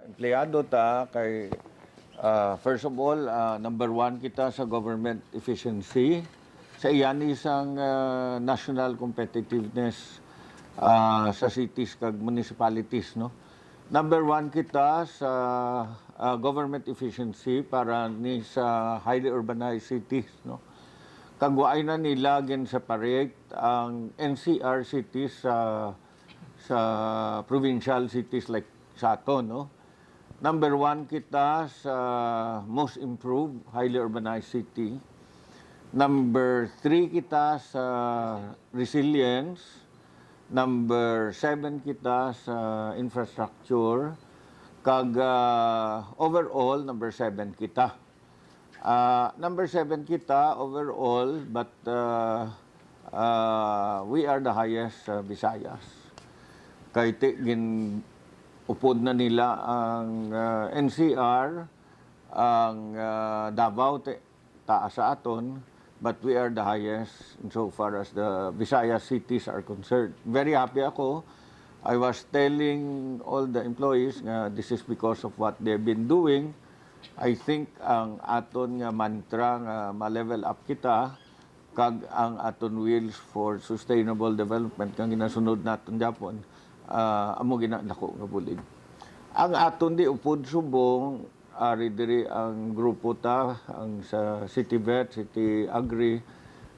empleyado ta kay first of all, number one kita sa government efficiency. Sa iyan isang national competitiveness sa cities kag municipalities, no. Number one kita sa government efficiency para ni sa highly urbanized cities, no. Kagwaay na nila gin-separate ang NCR cities sa provincial cities like sa aton, no. Number one kita sa most improved highly urbanized city. Number 3 kita sa resilience. Number 7 kita sa infrastructure. Kag overall, number 7 kita. Number 7 kita overall, but we are the highest Visayas. Kay upod na nila ang NCR, ang Davao taas sa aton, but we are the highest so far as the Visayas cities are concerned. Very happy ako. I was telling all the employees nga this is because of what they've been doing. I think ang aton nga mantra nga ma-level up kita kag ang aton wheels for sustainable development kang ginasunod naton Japon. Amo ginadako nga bulig. Ang aton di upod subong ari diri ang grupo ta ang sa City Vet, City Agri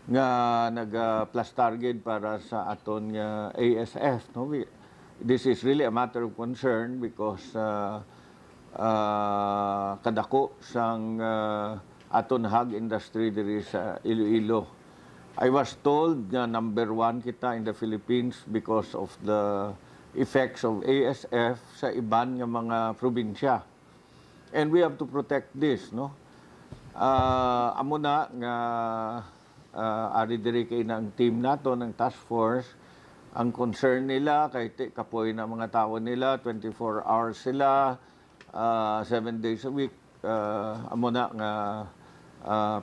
nga naga-plus target para sa aton nga ASF, no. This is really a matter of concern because kadako sang aton hog industry diri sa Iloilo. I was told na number 1 kita in the Philippines because of the effects of ASF sa iban nga mga probinsya. And we have to protect this, no? Amo na nga ari diri kay ng team nato ng task force, ang concern nila kay kapoy na mga tao nila, 24 hours sila, 7 days a week. Amo na nga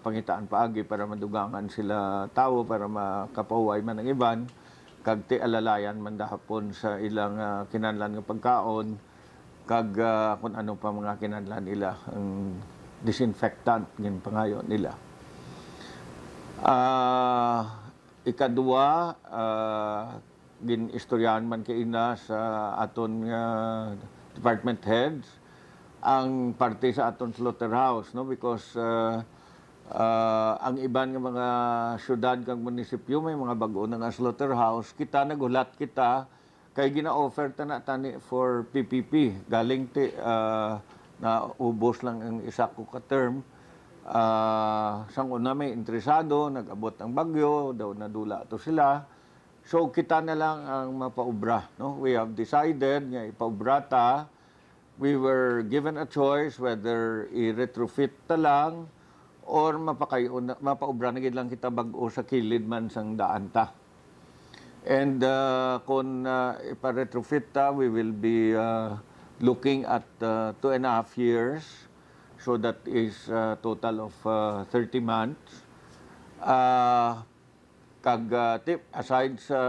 pangitaan paagi para madugangan sila tao para makapaway man ang iban. Kag ti alalayan man dahapon sa ilang kinahanglan nga pagkaon, kag kung ano pa mga kinahanglan nila, ang disinfectant ngin pangayo nila. Ikadua, gin-istoryahan man kay ina sa aton department heads ang parte sa aton slaughterhouse, no, because ang iban nga mga syudad kag munisipyo may mga bag-o na nga slaughterhouse. Kita nagulat kita kay gina-offer ta na tani for PPP. Galing ti na ubos lang ang isa ko ka term. Sang una may interesado, nag-abot ang bagyo, daw nadula to sila. So kita na lang ang mapaubra, no. We have decided nga ipaubra ta. We were given a choice whether i-retrofit ta lang or mapaubra na gid lang kita bag-o sa kilid man sang daan ta. And kung ipa-retrofit ta, we will be looking at 2.5 years. So that is a total of 30 months. Aside sa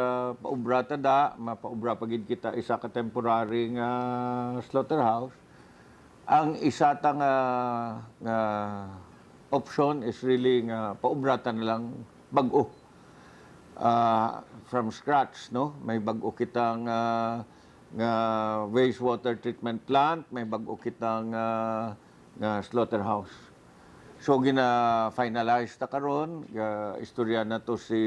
paubra ta mapaubra pagid kita isa ka temporary nga slaughterhouse. Ang isa ta nga option is really nga paubratan na lang bag-o from scratch, no. May bag-o kitang nga wastewater treatment plant, may bag-o kitang nga slaughterhouse. So gina-finalize ta karon, istorya na to si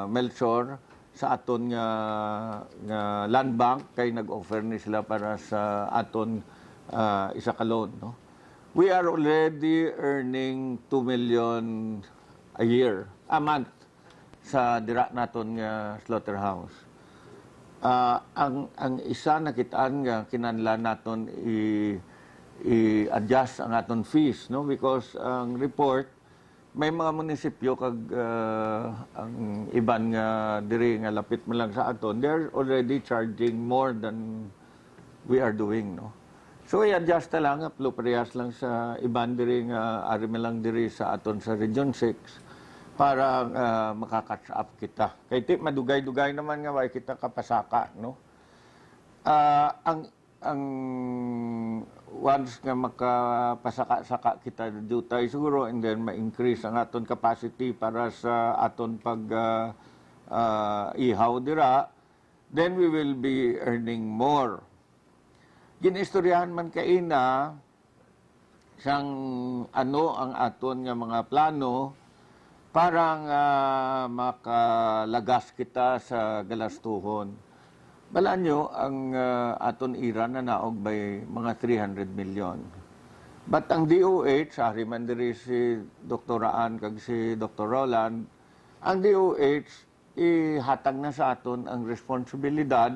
Melchor sa aton nga land bank kay nag-offer ni sila para sa aton isa ka loan, no. We are already earning 2 million a month sa dira naton nga slaughterhouse. Ang isa nakitaan nga kinahanglan naton i-adjust ang aton fees, no, because ang report may mga munisipyo kag ang iban nga diri nga lapit man lang sa aton, they're already charging more than we are doing, no. So i-adjust na lang, parehas lang sa iban diri nga ari man lang diri sa aton sa Region 6 para maka-catch up kita. Kay madugay-dugay naman nga way kita kapasaka, no. Ang ang once nga makapasaka-saka kita jutay siguro and then ma-increase ang aton capacity para sa aton pag ihaw dira, then we will be earning more. Ginistoryahan man kaina sang ano ang aton nga mga plano para nga makalagas kita sa galastuhon. Balaan nyo, ang aton ira na naog by mga 300 million. But ang DOH, sari man diri si Dr. Raan kag si Dr. Roland, ang DOH ihatag na sa aton ang responsibilidad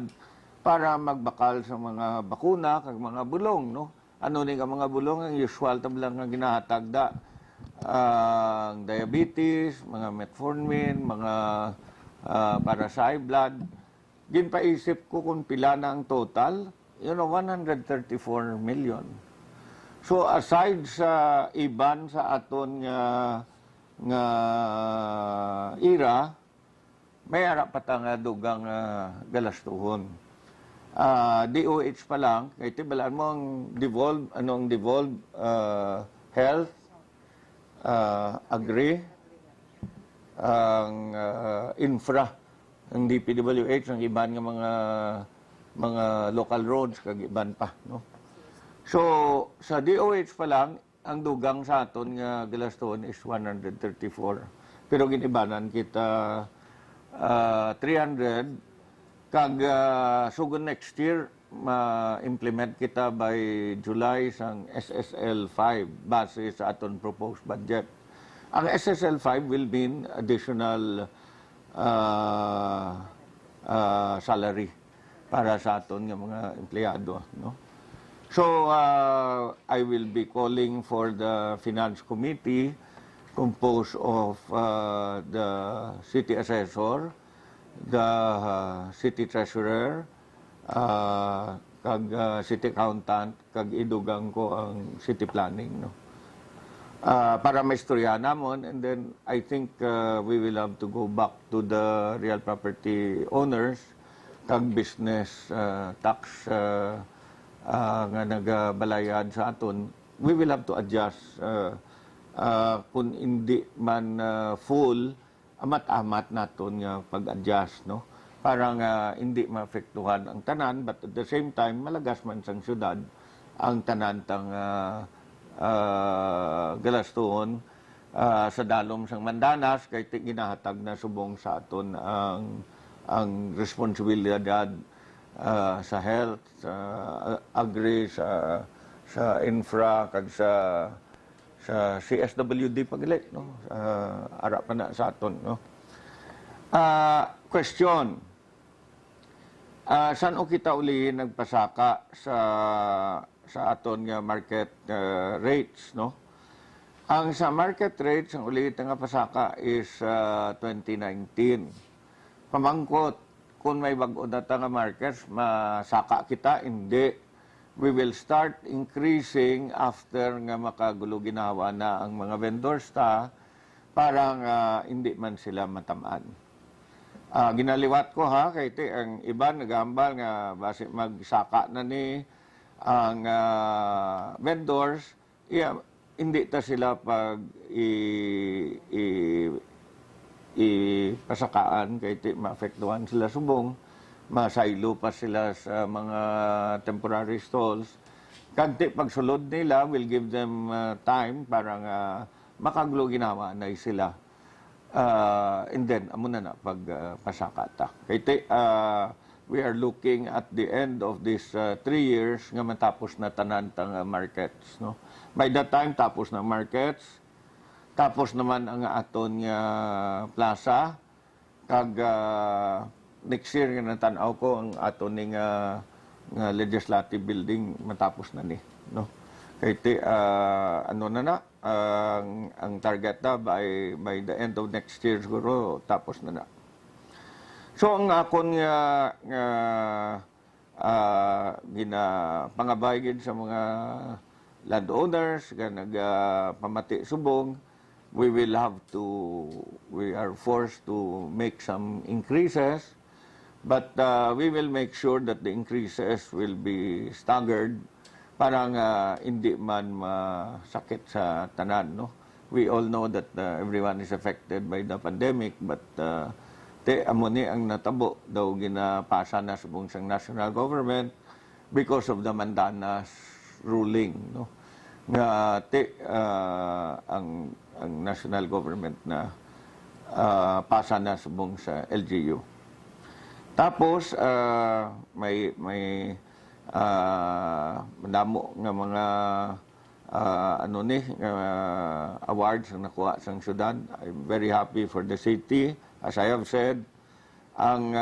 para magbakal sa mga bakuna kag mga bulong, no? Ano ni nga mga bulong ang usual tablang nga ginahatag da, ang diabetes, mga metformin, mga para sa high blood. Ginpaisip ko kung pila na ang total, 134 million. So aside sa iban sa aton nga ira, may harap pa nga dugang galastuhon. DOH pa lang, kaya tibalaan mo ang devolved health, agri, ang infra, ang DPWH, ang iban nga mga local roads, kag iban pa, no? So, sa DOH pa lang, ang dugang sa aton nga galaston is 134. Pero ginibanan kita 300, kag sugod next year, ma-implement kita by July sang SSL 5 base sa aton proposed budget. Ang SSL 5 will mean additional salary para sa aton nga mga empleyado, no? So I will be calling for the finance committee composed of the city assessor, the city treasurer, kag city accountant, kag idugang ko ang city planning, no? Para maistorya namon, and then I think we will have to go back to the real property owners kag business tax nga nagabalayad sa aton. We will have to adjust kung hindi man full, amat-amat naton nga pag-adjust, no? Para nga hindi maapektuhan ang tanan, but at the same time malagas man sang syudad ang tanan tang galastuhon sa dalom sang Mandanas kay ginahatag na subong sa aton ang responsibilidad sa health, sa agri, sa infra kag sa CSWD pagilit, no? Ara pa na sa aton, no? Question. Saan o kita uli nagpasaka sa aton nga market rates, no? Ang sa market rates, ang ulit nga pasaka is 2019. Pamangkot, kung may bago data nga markets, masaka kita, hindi. We will start increasing after nga makagulo ginawa na ang mga vendors para nga hindi man sila matamaan. Ginaliwat ko ha, kay ang iba nagambal nga base magsaka na ni ang vendors, hindi ta sila pag ipasakaan kay maapektuhan sila subong, masaylo pa sila sa mga temporary stalls. Kanti pagsulod nila will give them time para nga makagulo ginawa na sila. And then amo na pagpasaka ta. Kay we are looking at the end of this 3 years nga matapos na tanan tang markets, no? By that time tapos na markets, tapos naman ang aton nga plaza, kag next year nga natanaw ko ang aton nga legislative building matapos na ni, no? Kay ano na ang target na by the end of next year siguro tapos na. So ang akon ginapangabay gid sa mga landowners nga nagpamati subong, we are forced to make some increases But we will make sure that the increases will be staggered parang hindi man masakit sa tanan, no? We all know that everyone is affected by the pandemic, but amo ni ang natabo daw ginapasa na sa buong national government because of the Mandanas ruling, no? Nga ang national government na pasa na sa buong sa LGU. Tapos may madamo nga mga awards na nakuha sa syudad. I'm very happy for the city. As I have said, ang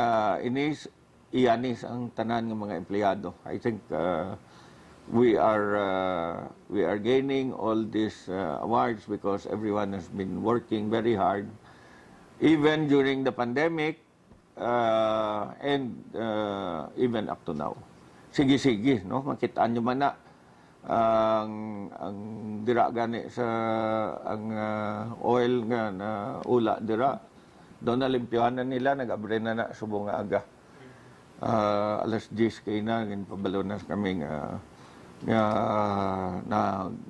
iyanis ang tanan ng mga empleyado. I think we are gaining all these awards because everyone has been working very hard, even during the pandemic and even up to now. Sige, no? Makitaan nyo man na ang dira gani sa ang oil nga na ula dira. Doon na limpyohan na nila, nag-abre na subong nga aga. Alas 10 kayo na, pabalo na kami na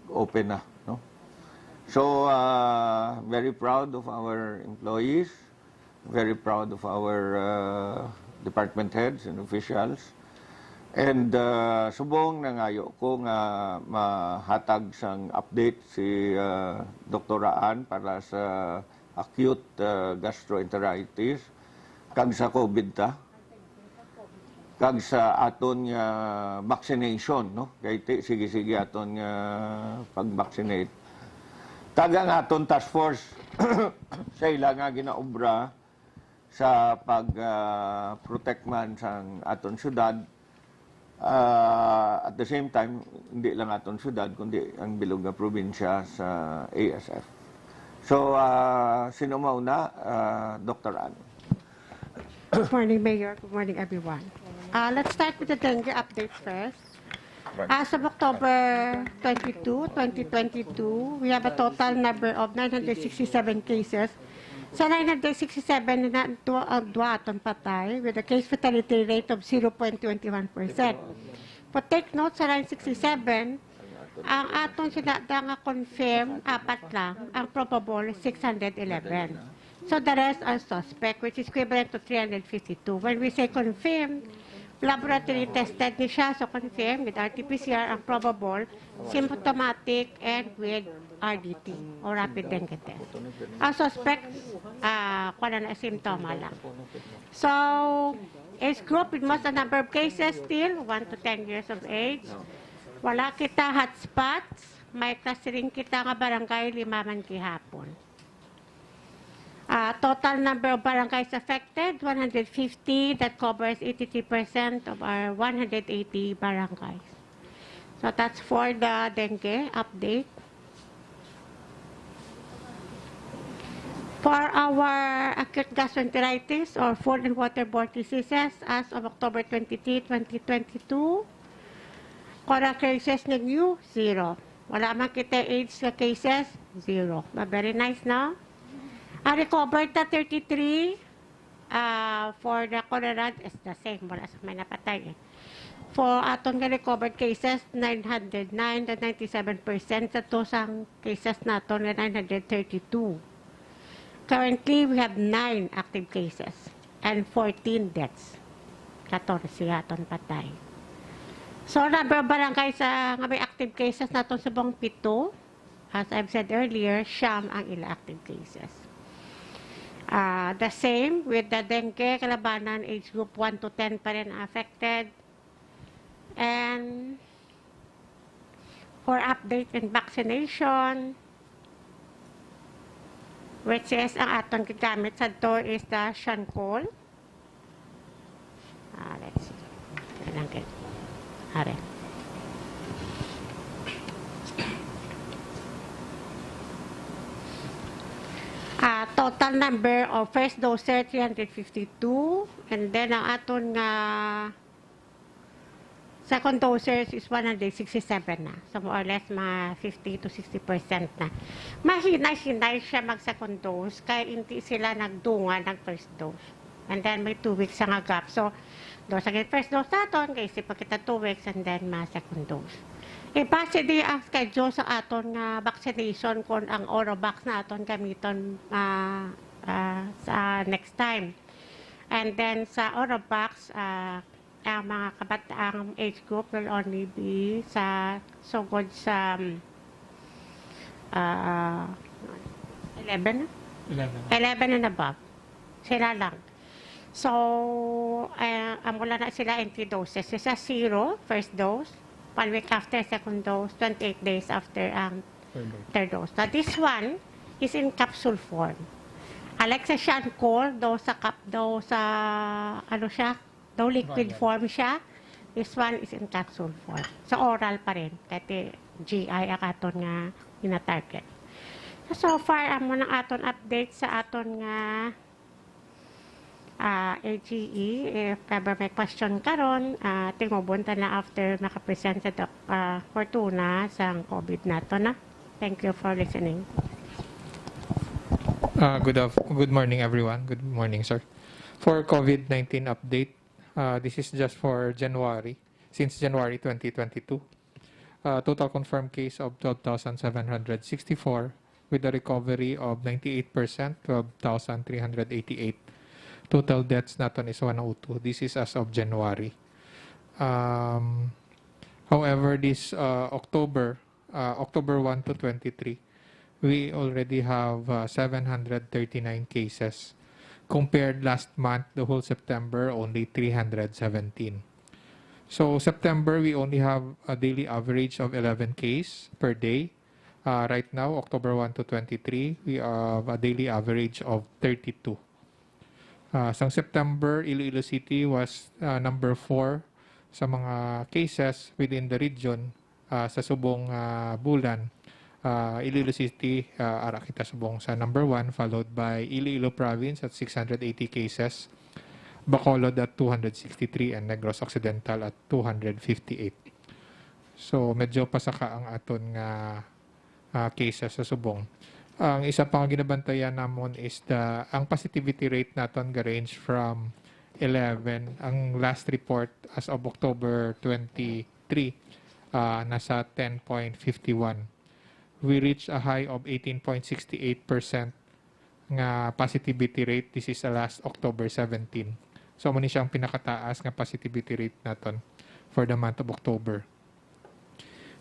open na. No? So, very proud of our employees, very proud of our department heads and officials. And subong nangayo ko nga mahatag sang update si Dr. Aan para sa acute gastroenteritis kag sa COVID kag sa aton nga vaccination, no? Kay sige aton nga pag-vaccinate. Tagang aton task force sa ila nga ginaobra sa pag-protect man sang aton syudad. At the same time, hindi lang aton syudad, kundi ang bilog nga probinsya sa ASF. So, sino mauna? Dr. Ann. Good morning, Mayor. Good morning, everyone. Let's start with the dengue updates first. As of October 22, 2022, we have a total number of 967 cases. Sa 967 na duwaton patay with a case fatality rate of 0.21%. But take note, sa 967, ang aton sinada nga confirm, 4 lang, ang probable 611. So the rest are suspect, which is equivalent to 352. When we say confirmed, laboratory tested ni siya, so confirmed with RT-PCR ang probable, symptomatic, and with RDT, or rapid dengue test. Ang suspect, wala na symptoma lang. So, age group, with most a number of cases still, 1 to 10 years of age. Wala kita hotspots, may clustering kita nga barangay 5 man gihapon. Total number of barangays affected, 150. That covers 83% of our 180 barangays. So that's for the dengue update. For our acute gastroenteritis or food and waterborne diseases, as of October 23, 2022, Kora cases ninyo, 0. Wala man kita AIDS na cases, 0. Very nice, no? Recovered na 33. For the cholera, is the same. Wala sa may napatay. For aton nga recovered cases, 909, the 97%. Sa tosang cases naton nga 932. Currently, we have 9 active cases and 14 deaths. 14 aton patay. So, number of barangays nga may active cases natin sa buong 7. As I've said earlier, siyam ang ila active cases. The same with the dengue, kalabanan, age group 1 to 10 pa rin affected. And for update and vaccination, which is ang atong gigamit sa to is the Shancol. Let's see. Are. Total number of first doser 352, and then ang aton nga second dosers is 167 na. So more or less mga 50 to 60% na. Mahinay-hinay siya mag second dose kaya hindi sila nagdunga ng first dose. And then may 2 weeks nga gap. So, dose again first dose naton, kay isip pa kita 2 weeks and then second dose. Base di ang schedule sa aton nga vaccination kung ang Orovax na aton gamiton sa next time. And then sa Orovax, ang mga kabataang age group will only be sa sugod sa 11 and above. Sila lang. So, mula na sila in 3 doses. Isa 0, first dose. 1 week after second dose. 28 days after ang third dose. Now, this one is in capsule form. Alexa siya ang cold, daw liquid form siya. This one is in capsule form. Sa oral pa rin. Kahit GI ang aton nga ina-target. So far, amo ng aton update sa aton nga AGE. If ever may question karon, tingobunta na after nakapresent sa Fortuna sa COVID nato na. Thank you for listening. Good morning, everyone. Good morning, sir. For COVID-19 update, this is just for January, since January 2022. Total confirmed case of 12,764 with a recovery of 98%, 12,388. Total deaths natin is 102. This is as of January. However, this October 1 to 23, we already have 739 cases. Compared last month, the whole September, only 317. So September, we only have a daily average of 11 cases per day. Right now, October 1 to 23, we have a daily average of 32. Sa September, Iloilo City was number 4 sa mga cases within the region sa subong bulan. Iloilo City, ara kita subong sa number 1, followed by Iloilo Province at 680 cases. Bacolod at 263 and Negros Occidental at 258. So medyo pasaka ang aton nga cases sa subong. Ang isa pang ginabantayan namon is ang positivity rate naton ga-range from 11. Ang last report as of October 23 nasa 10.51. We reached a high of 18.68% nga positivity rate. This is last October 17. So, muna siyang pinakataas nga positivity rate natin for the month of October.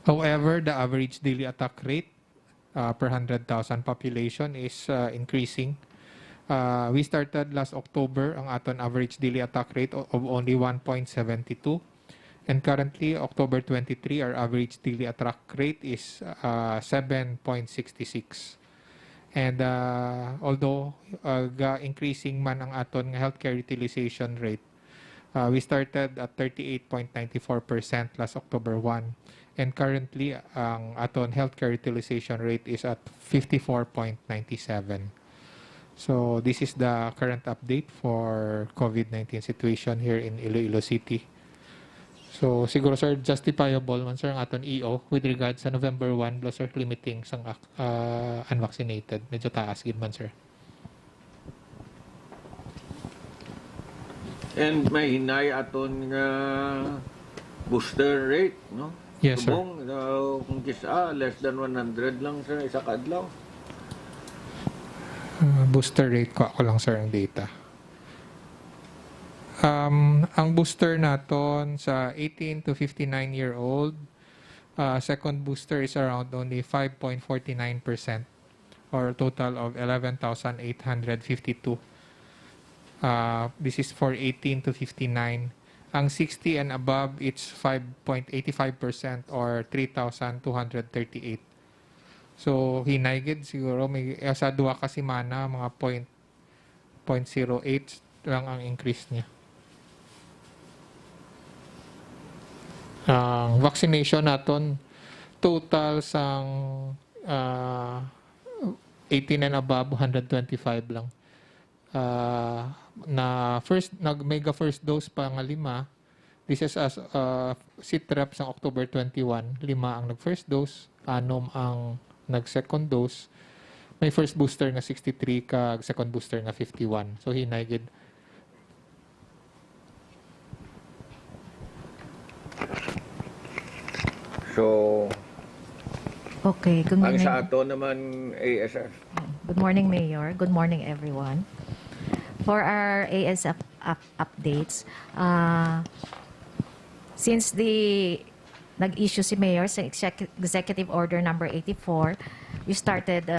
However, the average daily attack rate per 100,000 population is increasing. We started last October ang aton average daily attack rate of only 1.72. And currently, October 23, our average daily attack rate is 7.66. And although increasing man ang aton nga healthcare utilization rate, we started at 38.94% last October 1. And currently, ang aton healthcare utilization rate is at 54.97. So this is the current update for COVID-19 situation here in Iloilo City. So, siguro, sir, justifiable man, sir, ang aton EO with regards sa November 1, plus, sir, limiting sang unvaccinated. Medyo taas, gid man, sir. And may hinay aton nga booster rate, no? Yes, sir. Subong, kung kisa, less than 100 lang, sir, isa kadlaw. Booster rate ko, ako lang, sir, ang data. Ang booster naton sa 18 to 59-year-old, second booster is around only 5.49% or total of 11,852. This is for 18 to 59. Ang 60 and above, it's 5.85% or 3,238. So, hinagid siguro, may sa duwa kasi mana, mga 0.08 lang ang increase niya. Ang vaccination naton total sang 18 and above 125 lang. Na nag-mega first dose pa nga 5. This is as CITREP sang October 21, 5 ang nag-first dose, 6 ang nag-second dose. May first booster nga 63 kag second booster nga 51. So hinay gid So, Okay, good ang morning. sa ato naman ASF. Good morning, Mayor. Good morning, everyone. For our ASF updates, since nag-issue si Mayor sa Executive Order number 84, we started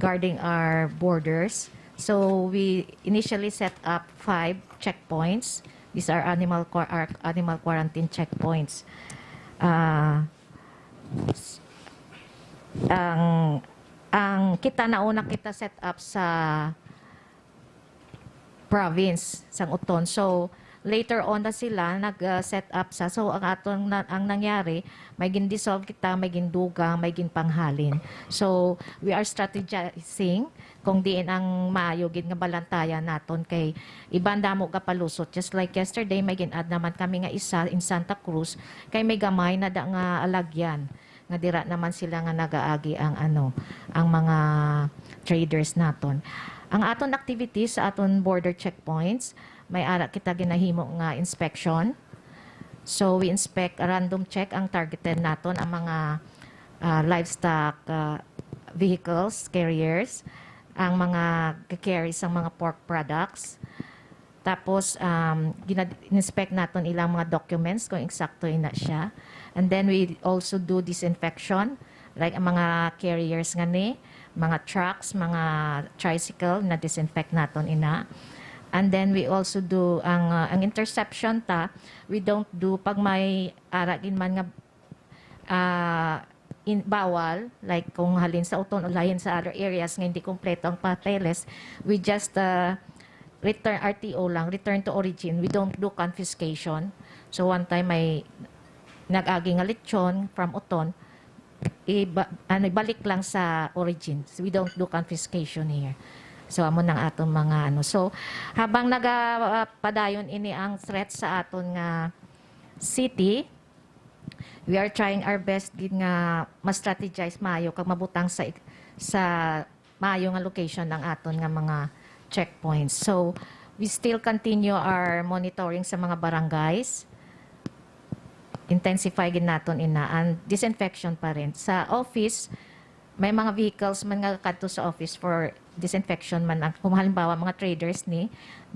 guarding our borders. So we initially set up 5 checkpoints. These are animal quarantine checkpoints. Nauna kita set up sa province sang Uton. So later on na sila nag-set up sa, so ang nangyari may gin-dissolve kita, may gindugang, may ginpanghalin. So we are strategizing kung diin ang maayo gid nga balantayan naton kay ibanda mo ka palusot. Just like yesterday may gin-add naman kami nga isa in Santa Cruz kay may gamay na da nga alagyan nga dira naman sila nga nagaagi ang mga traders naton. Ang aton activities sa aton border checkpoints, may ara kita ginahimo nga inspection. So we inspect, random check ang targeted naton ang mga livestock vehicles, carriers, ang mga carry sa mga pork products. Tapos inspect naton ilang mga documents kung eksakto ina siya. And then we also do disinfection like ang mga carriers nga ni, mga trucks, mga tricycle na disinfect naton ina. And then we also do ang interception we don't do pag may aragin man nga bawal, like kung halin sa Uton o lahin sa other areas nga hindi kompleto ang papeles, we just return RTO lang, return to origin. We don't do confiscation. So one time may nag-agi nga lechon from Uton, balik lang sa origin. So we don't do confiscation here. So amo nang aton mga So habang nagapadayon ini ang threat sa aton nga city, we are trying our best gid nga ma-strategize maayo kag mabutang sa maayo nga location ng aton nga mga checkpoints. So we still continue our monitoring sa mga barangays. Intensify gid naton ina and disinfection pa rin. Sa office, may mga vehicles man nga kadto sa office for disinfection man. Kung halimbawa mga traders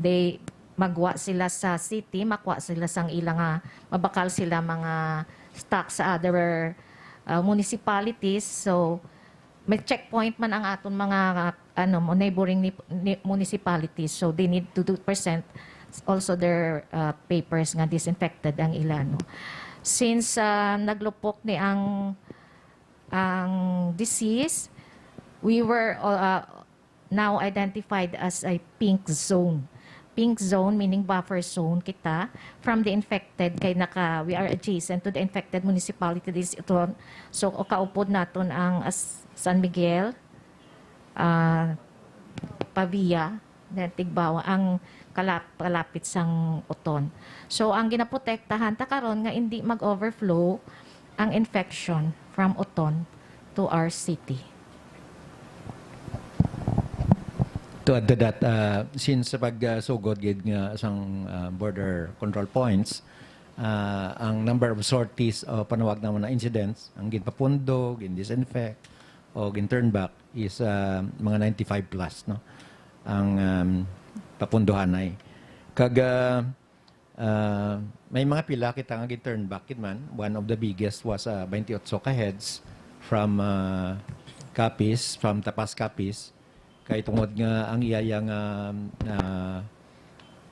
they magwa sila sa city, makwa sila sang ilang mabakal sila mga stock sa other municipalities. So may checkpoint man ang aton mga neighboring municipalities. So they need to present also their papers nga disinfected ang ilan. Since naglupok ni ang disease, we were now identified as a pink zone. Pink zone meaning buffer zone kita from the infected kay we are adjacent to the infected municipalities ito. So kaupod naton ang San Miguel, Pavia, Tigbawa ang kalapit sang Uton. So ang ginaprotektahan ta karon nga hindi mag-overflow ang infection from Uton to our city. To add to that, since pag-sugod gid nga sang border control points, ang number of sorties o panawag naman na incidents, ang ginpapundo, gin-disinfect, o gin-turn back is mga 95 plus. No? Ang papunduhan ay. Kag may mga pila kita nga gin-turn back man. One of the biggest was 28 ka heads from Capiz, from Tapas Capiz. Kay tungod nga ang iyayang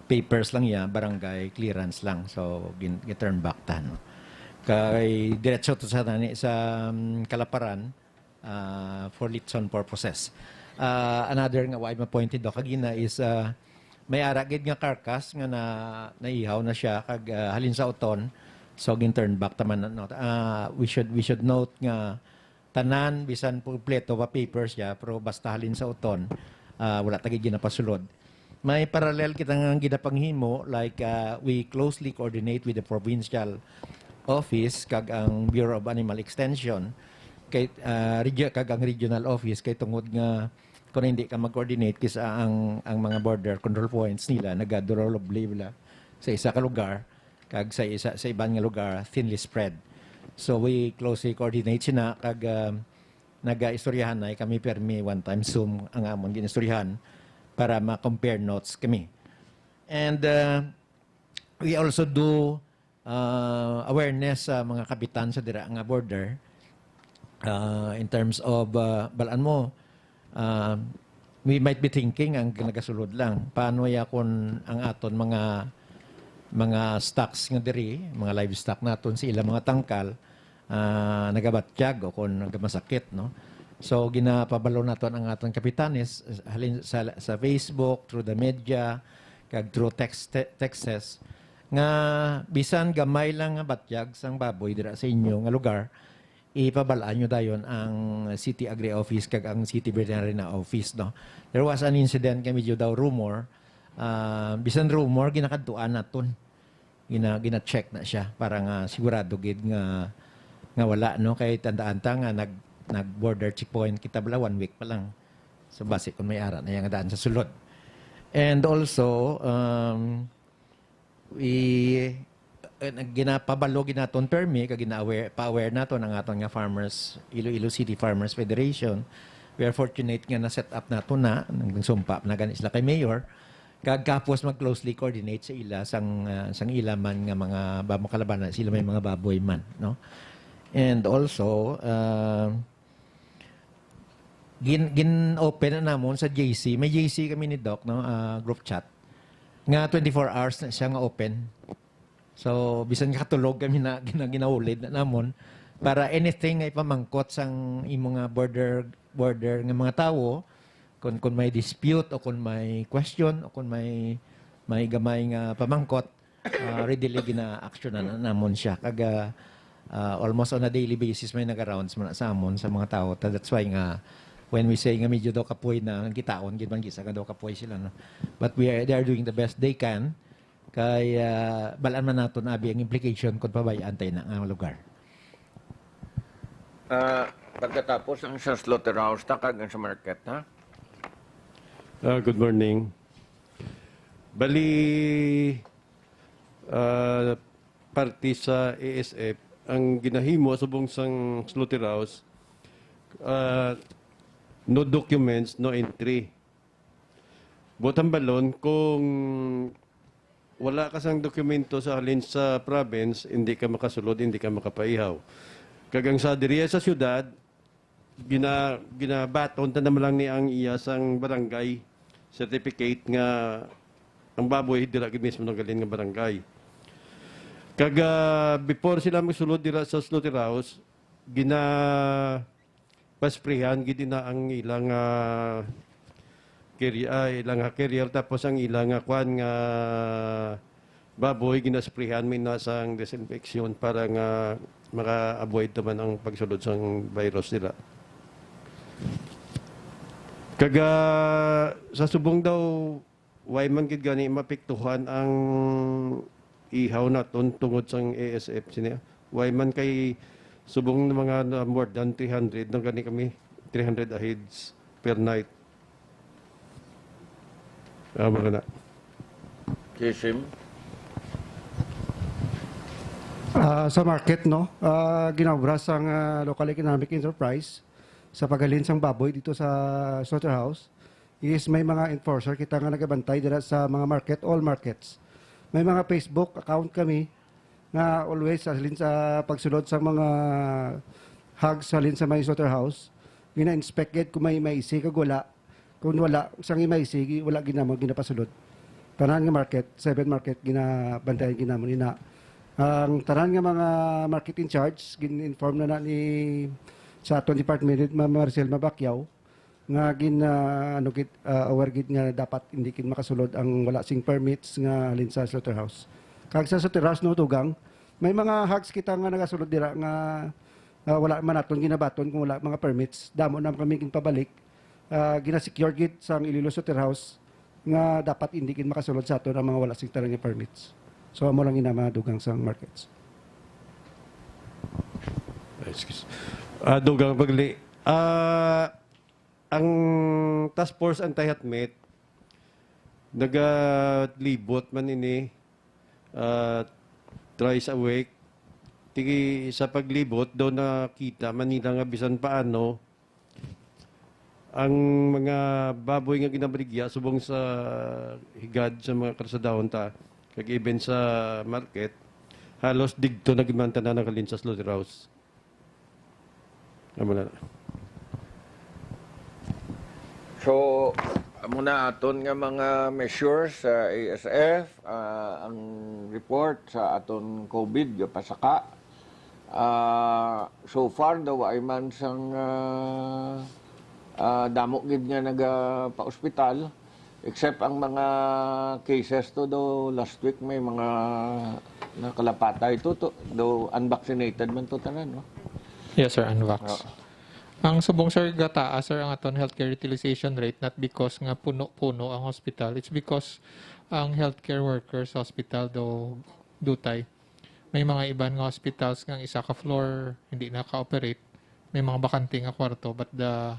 papers lang ya, barangay clearance lang. So, turn back ta. No? Kay diretso to sa Kalaparan for litson purposes. Another nga why ma-pointed do kagina is may aragid nga carcass nga naihaw na siya kag halin sa Uton. So, turn back taman. No? We should note nga tanan bisan kompleto pa papers ya pero basta halin sa Uton wala tagi ginapasulod. May parallel kita nga ginapanghimo like we closely coordinate with the provincial office kag ang Bureau of Animal Extension kay kag ang regional office kay tungod nga kung hindi ka mag-coordinate kisa ang mga border control points nila nagadurolobla sa isa ka lugar kag sa ibang nga lugar thinly spread. So we closely coordinate sina kag naga-istoryahan na kami permi one time Zoom ang amon ginistoryahan para ma-compare notes kami. And we also do awareness sa mga kapitan sa dira nga border in terms of balaan mo we might be thinking ang nagasulod lang paano ya kun ang aton mga stocks nga diri mga livestock naton sa ilang mga tangkal nagabatyag o kung nagamasakit no. So ginapabalo naton ang aton kapitanes halin sa Facebook through the media kag through texts nga bisan gamay lang nga batyag sang baboy dira sa inyo nga lugar ipabalaan nyo dayon ang City Agri Office kag ang City Veterinary na Office no. There was an incident kay medyo daw rumor bisan rumor ginakadtuan naton gina-check na siya para nga sigurado gid nga wala no kay tandaan ta nga nag border checkpoint kita bala 1 week pa lang so base kung may ara na yang daan sa sulod. And also ginapabalo ginaton permi kag gina-aware naton ang aton nga farmers Iloilo City Farmers Federation. We are fortunate nga na set up naton na nang sumpa na gani sila kay mayor kag kapos mag closely coordinate sa ila sang ila man nga mga makalaban sila may mga baboy man no. And also gin open na namon sa JC may JC kami ni Doc no group chat nga 24 hours na siya nga open. So, bisan katulog kami na ginaulid na namon para anything ay pamangkot sang imo nga border nga mga tawo kung may dispute o kung may question o kung may gamay nga pamangkot readily gina-action na namon siya kag almost on a daily basis may naga-rounds man sa amon sa mga tawo. That's why nga when we say nga medyo daw kapoy na gitaon gid man gisa nga daw kapoy sila no. But they are doing the best they can. Kay balaan man naton abi ang implication kung pabayaan na ang lugar. Pagkatapos ang sa slaughterhouse kag ang sa market ha. Good morning. Bali party sa ASF ang ginahimo sa buong sang slaughterhouse no documents, no entry. Botang balon kung wala ka sang dokumento sa halin sa province, hindi ka makasulod, hindi ka makapaihaw. Kagang sa diriya sa syudad, ginabaton ta naman lang ni ang iya sang barangay certificate nga ang baboy dira gid mismo nagaling nga barangay. Kaga before sila magsulod dira sa slaughterhouse, pasprehan gid na ang ilang carrier tapos ang ilang kwan nga baboy ginasprehan may nasang disinfection para nga maka-avoid naman ang pagsulod sang virus nila. Kaga sa subong daw why man gid gani mapiktuhan ang ihaw naton tungod sang ASF siya. Why man kay subong mga more than 300 nang gani kami 300 heads per night. Mga na. Kisim. Sa market, no, ginabras ang local economic enterprise sa paghalin sang baboy dito sa slaughterhouse is may mga enforcer kita nga nagabantay dira sa mga market, all markets. May mga Facebook account kami nga always halin sa pagsulod sa mga hogs halin sa may slaughterhouse. Gina-inspect kung may maisi kag wala. Kung wala, sang imaisigi, wala ginamon, ginapasulod. Tanan nga market, 7 market, ginabantayan ginamon ina. Ang tanan nga mga market in charge, gin-inform na ni sa atong department, Ma'am Marcel Mabakyaw, nga aware gid nga dapat hindi kin makasulod ang wala sing permits nga halin sa slaughterhouse. Kag sa slaughterhouse no tugang, may mga hogs kita nga nagasulod dira nga wala man naton ginabaton kung wala mga permits. Damo na kami kin pabalik. Gina-secure gid sa Iloilo Slaughterhouse nga dapat hindi kin makasulod sa aton ang mga wala sing tarang permits. So amo lang ina madugang sa markets. Excuse. Dugang pagli. Ang task force anti-hatmet nagalibot man ini thrice a week sa paglibot daw nakita Manila nga bisan paano ang mga baboy nga ginabaligya subong sa higad sa mga karsadahon ta kag even sa market halos digto nagimanta na nakalin sa slaughterhouse. Amo na. So, muna aton nga mga measures sa ASF, ang report sa aton COVID, nga pasaka. So far, daw ay man sang damo gid nga nagpa-ospital, except ang mga cases to daw last week may mga nakalapatay to daw unvaccinated man to tanan, no? Yes, sir, unvax. Ang subong sir gataas sir ang aton healthcare utilization rate not because nga puno-puno ang hospital. It's because ang healthcare workers sa hospital do dutay. May mga iban nga hospitals nga isa ka floor hindi naka-operate. May mga bakante nga kwarto but the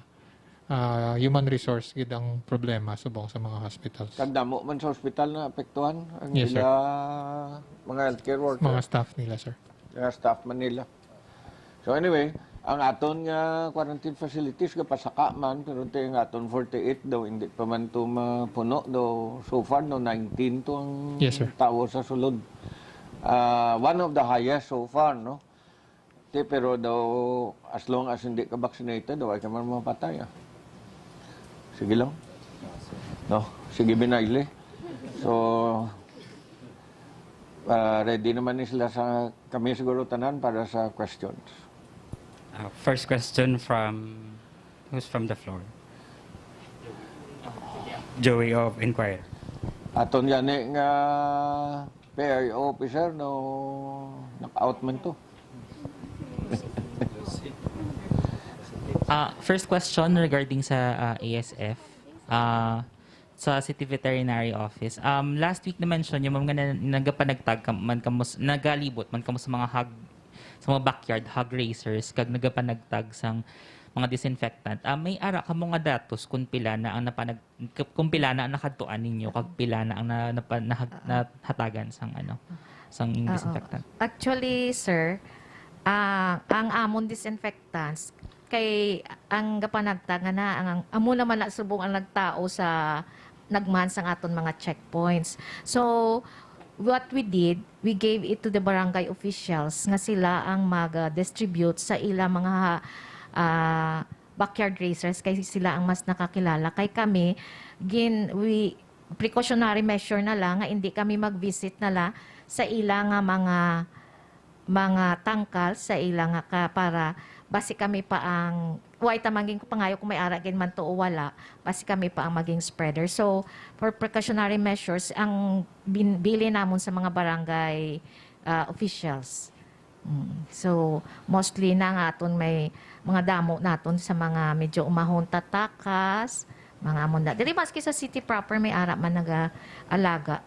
human resource gid ang problema subong sa mga hospitals. Kagdamo man sa ospital na apektuhan ang Yes, sir. mga healthcare workers. Mga staff nila, sir. Mga staff man nila. So anyway, ang aton nga quarantine facilities nga pasaka man pero te nga aton 48 daw hindi pa man to mapuno daw so far no 19 to ang Yes, sir. tawo sa sulod. One of the highest so far, no? Pero daw as long as hindi ka vaccinated daw ay ka man mapatay. Sige lang. No, sige binayle. So ready naman ni sila sa kami siguro tanan para sa questions. First question who's from the floor? Joey of Inquirer. Aton gani nga PIO officer no knock-out man to. First question regarding sa ASF. Sa City Veterinary Office. Last week na-mention yung mga nagapanagtag man kamos nagalibot man kamo sa mga backyard hog racers kag nagapanagtag sang mga disinfectant. May ara kamo nga datos kung pila na ang nakadtuan ninyo kag pila na ang nahatagan sang sang disinfectant. Actually, sir, ang amon disinfectants kay ang gapanagtag nga na ang amo naman na subong ang nagtao sa nagman sang aton mga checkpoints. So what we did, we gave it to the barangay officials nga sila ang mag-distribute sa ilang mga backyard racers kay sila ang mas nakakilala. Kay kami, precautionary measure na lang nga hindi kami mag-visit nala sa ilang mga tangkal sa ilang para basi kami pa ang tamangin ko pangayo kung may aragin man to o wala, basi kami pa ang maging spreader. So, for precautionary measures, ang bili namon sa mga barangay officials. So, mostly na nga aton may mga damo naton sa mga medyo umahon tatakas, mga amon na. Dili maski sa city proper may ara man nag-alaga.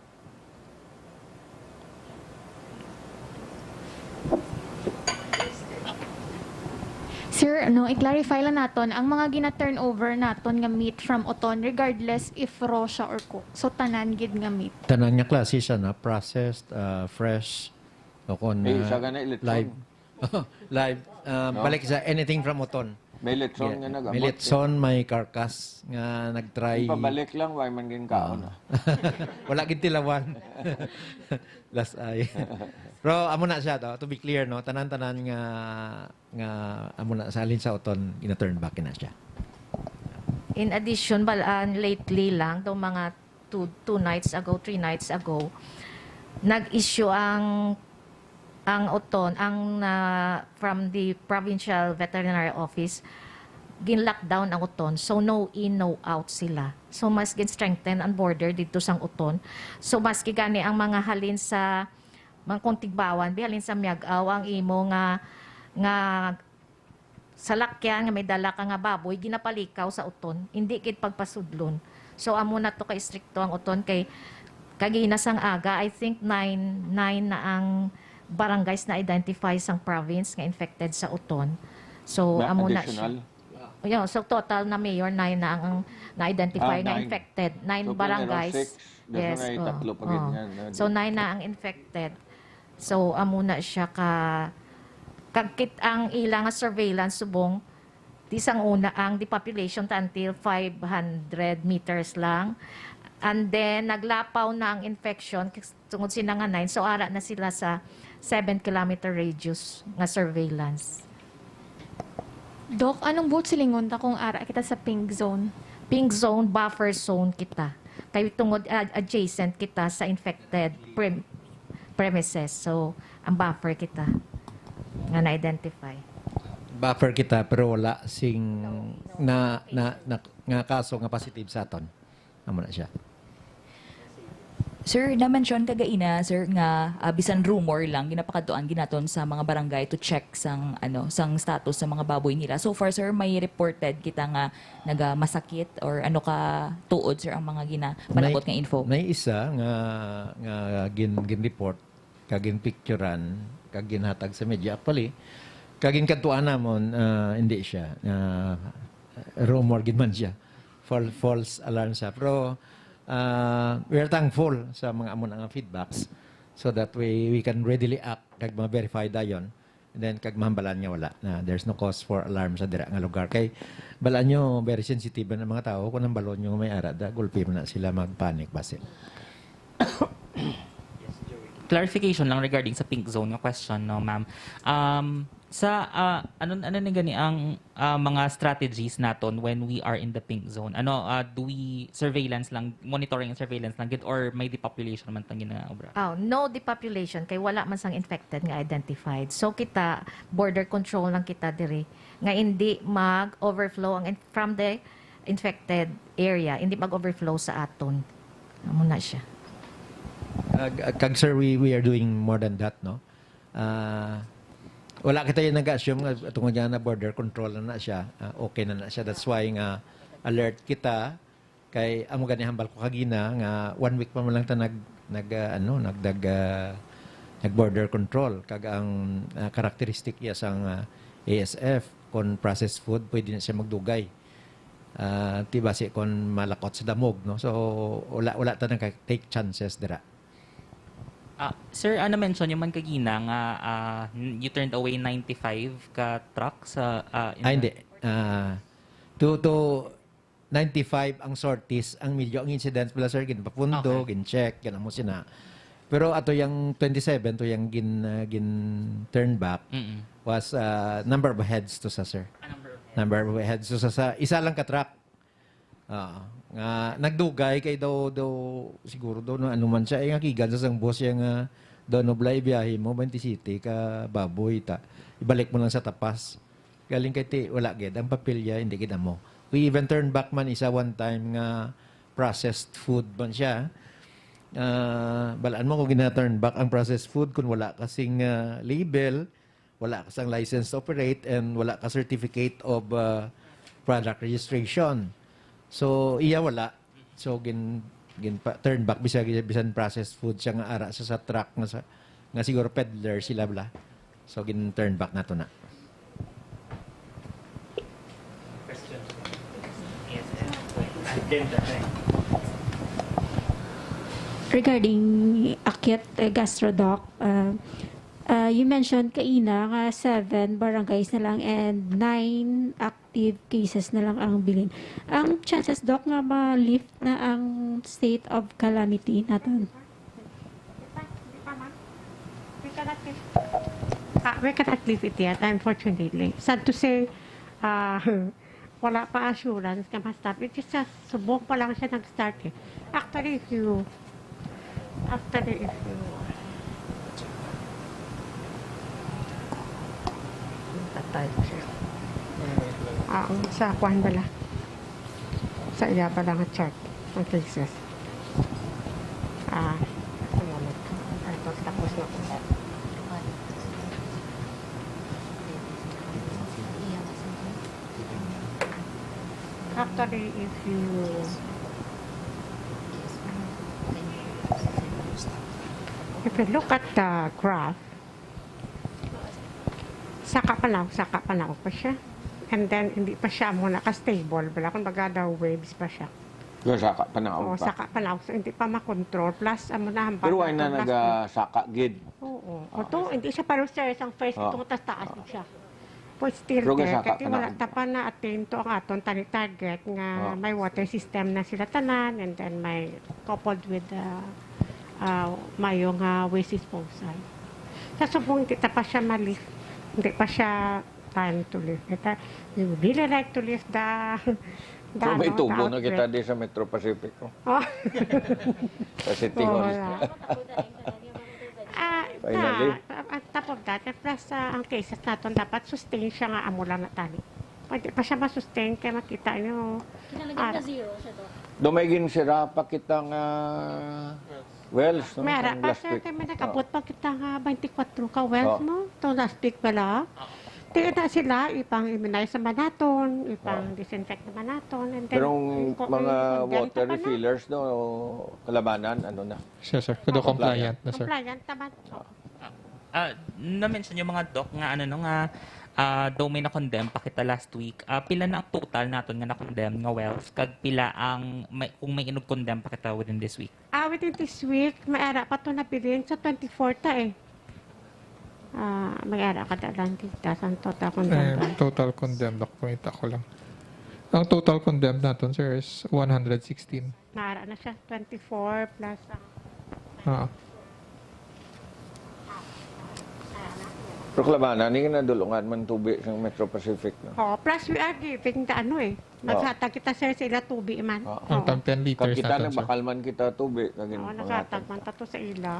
Sir, i-clarify lang naton ang mga gina-turnover naton nga meat from Oton regardless if raw siya or cook. So tanan gid nga meat. Tanan nga klase siya na processed, fresh, o kon Isa gani litson. live. Live. Balik sa anything from Oton. May litson nga nagamot. May litson, may carcass nga nag-try. Pabalik lang why man gin kaon. Wala gid tilawan. Last ay. Pero amo na siya to be clear no, tanan-tanan nga amo na sa alin sa Oton ina-turn back na siya. In addition, lately lang, mga 3 nights ago, nag-issue ang Oton, from the Provincial Veterinary Office, gin-lockdown ang Oton. So, no in, no out sila. So, mas gin-strengthen ang border dito sang Oton. So, mas gani ang mga halin sa mga kontigbawan, halin sa Miagaw, ang imo nga sa lakyan nga may dala ka nga baboy ginapalikaw sa Oton, hindi kit pagpasudlon. So amo na to kay stricto ang Oton kay kagina sang aga, I think 9 na ang barangays na identify sang province nga infected sa Oton. So amo na siya. Yeah, so total na mayor 9 na ang na-identify nga infected. 9 So, barangays. Yes. So 9 na ang infected. So amo na siya ka Kagkit ang ilang surveillance subong, di isang una ang depopulation ta until 500 meters lang. And then, naglapaw na ang infection tungod sinanganay. So, ara na sila sa 7-kilometer radius nga surveillance. Doc, anong buot silingon ta kung ara kita sa pink zone? Pink zone, buffer zone kita. Kaya tungod adjacent kita sa infected premises. So, ang buffer kita nga na-identify. Buffer kita pero wala sing nga kaso nga positive sa aton. Amo na siya. Sir, na-mention kagaina, sir, nga bisan rumor lang, ginapakaduan ginaton sa mga barangay to check sang status sa mga baboy nila. So far, sir, may reported kita nga nagamasakit or ano ka tuod, sir, ang mga panabot nga info? May isa nga gin-report, kagin picturean, kagin hatag sa media. Actually, kagin katuan namon, hindi siya. Rumor gin man siya. False alarm siya. Pero, we are thankful sa mga amon ang feedbacks so that we can readily act kag ma-verify dayon and then kag mahambalan niya wala na there's no cause for alarm sa dira nga lugar kay balaan nyo very sensitive na mga tao kung ang balon nyo may arada gulpi mo na sila magpanic basit. Clarification lang regarding sa pink zone nga question, no, ma'am. Ano ni gani ang mga strategies naton when we are in the pink zone? Do we surveillance lang, monitoring and surveillance lang gid or may depopulation man tang ginaobra? No depopulation kay wala man sang infected nga identified. So kita border control lang kita diri nga hindi mag-overflow from the infected area, hindi mag-overflow sa aton. Amo na siya. Kag sir, we are doing more than that, no? Wala kita yung nag-assume nga tungod na border control na siya. Okay na siya. That's why nga alert kita kay amo gani hambal ko kagina nga 1 week pa man lang ta nag border control kag ang characteristic iya sang ASF kon processed food pwede na siya magdugay. Tibasi kon malakot sa damog, no? So wala ta nang take chances dira. Sir, mention yung man kagina nga you turned away 95 ka truck sa hindi. To 95 ang sorties, ang medyo ang incidents pala sir ginpapundo, gin-check, ganun mo sina. Pero ato yung 27 to yung gin turn back was number of heads to sa sir. Number of heads to sa isa lang ka truck. Nga nagdugay kay daw siguro daw no ano man siya nga kigan sa sang boss yang daw no blay biyahe mo 20 city ka baboy ta ibalik mo lang sa tapas galing kay ti wala gid ang papilya hindi gid mo. We even turn back man isa one time nga processed food man siya. Balaan mo kung gina-turn back ang processed food kung wala kasing label, wala kasang license to operate and wala ka certificate of product registration. So iya wala. So turn back bisan processed food siya nga ara sa truck nga siguro peddler sila bla. So gin turn back nato na. Regarding Akyat Gastrodoc, you mentioned kaina nga 7 barangays na lang and 9 active cases na lang ang bilin. Ang chances, Doc, nga ma-lift na ang state of calamity natin? We cannot live it yet, unfortunately. Sad to say, wala pa assurance na ma-stop. It is just, subok pa lang siya nag-start eh. Actually, if you sa kuhan bala. Sa iya pa lang ang chart ang cases. Tapos na po. Actually, if you look at the graph, saka pa siya. And then, hindi pa siya muna ka-stable. Wala kung baga daw waves pa siya. Yung saka pa na O, pa. saka pala, so hindi pa makontrol. Plus, amo na hambal. Pero why na plus- nagasaka gid? Oo. Although, hindi siya parang sir, isang first Oo. itong taas siya. Po still Pero there, gasaka kasi pa na. wala ta pa na atento ang aton tani target nga Oo. may water system na sila tanan and then may coupled with mayong waste disposal. Sa subong, hindi ta pa siya ma-lift. Hindi pa siya time to lift. We would really like to lift the Pero may the tubo na kita outlet. di sa Metro Pacific. Oh. Sa City Hall. Wala. Finally. On top of that, plus ang cases natin dapat sustain siya nga amo lang na tali. Pwede pa siya masustain kaya makita nyo. Dumagin sira pa kitang wells. No? May ara Ang pa last sir, week. kaya may nakabot pa kita nga 24 ka wells Oo. mo. To last week pala. Tingnan na sila, ipang immunize naman natin, ipang disinfect naman natin. And then, Pero yung- mga yung water condensed pa na. refillers no, kalabanan, ano na? Siya, sir. Kudo compliant na, sir. Compliant naman. Na-mention yung mga doc nga ano no nga daw may na-condemn pa kita last week. Pila na ang total naton nga na-condemn nga wells kag pila ang kung may inog-condemn pa kita within this week. Within this week, may ara pa ito nabilin sa 24 ta eh. May ara ka dalang kita sa total condemned. Total condemned. Kumita ko lang. Ang total condemned natin, sir, is 116. May ara na siya, 24 plus Ah. Pero kalabanan, hindi ka nadulungan man tubi sa Metro Pacific. No? plus we are giving the ano eh. Naghatag kita sir sa ila tubi man. Ang tag 10 liters Kag kita natin, sir. nagbakal man kita tubi. Kagin Naghatag man tato sa ila.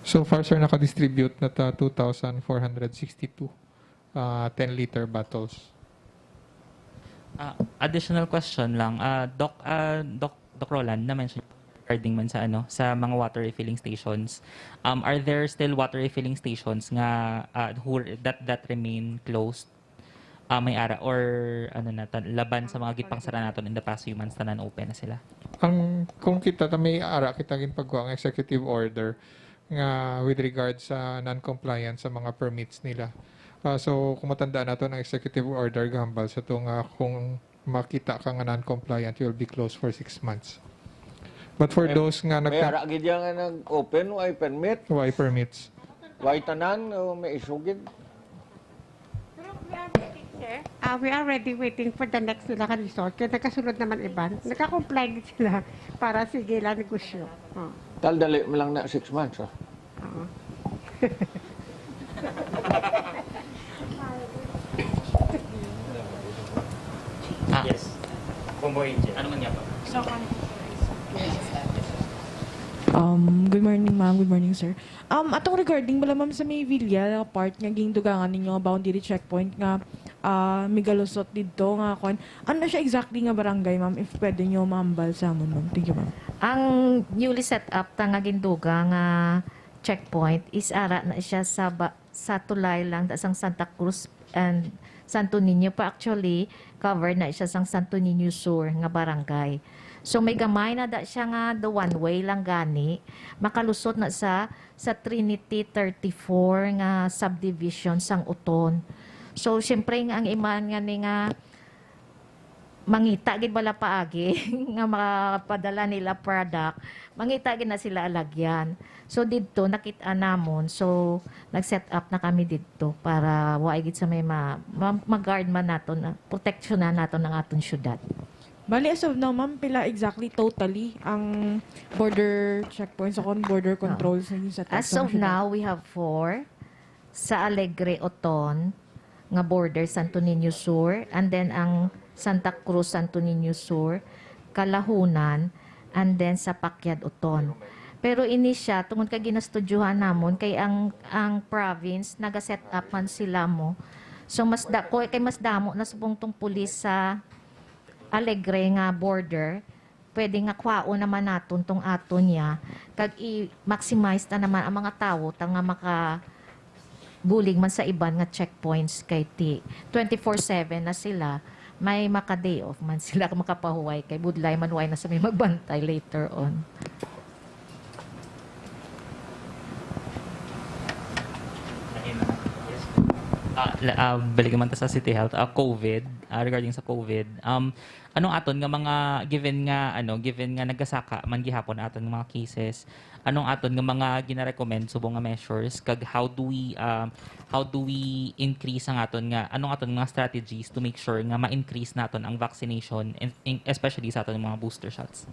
So far, sir, naka-distribute na ta 2,462 10-liter bottles. Additional question lang. Doc Roland, na-mention regarding man sa sa mga water refilling stations. Are there still water refilling stations nga that remain closed? May ara or laban sa mga gitpangsara naton in the past few months tanan open na sila. Kung kita may ara kita ginpagawa ang executive order nga with regard sa non-compliance sa mga permits nila. So kung matandaan nato ang executive order gahambal sa to nga kung makita ka nga non-compliant, you will be closed for 6 months. But for those nga May ara gid nga nag-open, why permit, why permits? why tanan, may isugid. We are already waiting for the next nila ka resort. Kaya nagkasunod naman iban. Nagka-comply din sila para sige lang negosyo. Dali mo lang na 6 months. Yes. Kumboy. Ano man yan? Good morning, ma'am. Good morning, sir. Atong regarding bala ma'am sa may Villa part nga gingdugangan ninyo nga boundary checkpoint nga migalusot didto nga kon. Ano siya exactly nga barangay, ma'am? If pwede nyo maambal sa amon, ma'am. Thank you, ma'am. Ang newly set up ta nga ginduga nga checkpoint is ara na siya sa tulay lang da sang Santa Cruz and Santo Niño pa actually covered na siya sang Santo Niño Sur nga barangay. So may gamay na da siya nga the one way lang gani makalusot na sa Trinity 34 nga subdivision sang Uton. So syempre nga ang iman nga ni nga mangita gid bala paagi nga makapadala nila product, mangita gid na sila alagyan. So didto nakita namon, so nag-set up na kami didto para waay gid sa may mag-guard man naton, protection na naton ang aton syudad. Bali, as of now, ma'am, pila exactly totally ang border checkpoints o border controls na yung set up As of now, we have 4 sa Alegre Oton nga border Santo Niño Sur, and then ang Santa Cruz Santo Niño Sur, Kalahunan, and then sa Pakyad Oton. Pero ini siya tungod kay ginastudyuhan namon kay ang province naga-set up man sila mo. So mas damo na subong tong pulis sa Alegre nga border, pwede nga kwao naman naton tong aton niya kag i-maximize na naman ang mga tawo ta nga maka bulig man sa iban nga checkpoints kay 24/7 na sila, may maka-day off man sila makapahuway kay budlay man way na sa may magbantay later on. Balik naman ta sa City Health, COVID, regarding sa COVID. Anong aton nga mga given nga nagasaka man gihapon aton nga mga cases, anong aton nga mga gina-recommend subong nga measures kag how do we increase ang aton nga anong aton mga strategies to make sure nga ma-increase naton ang vaccination especially sa aton mga booster shots?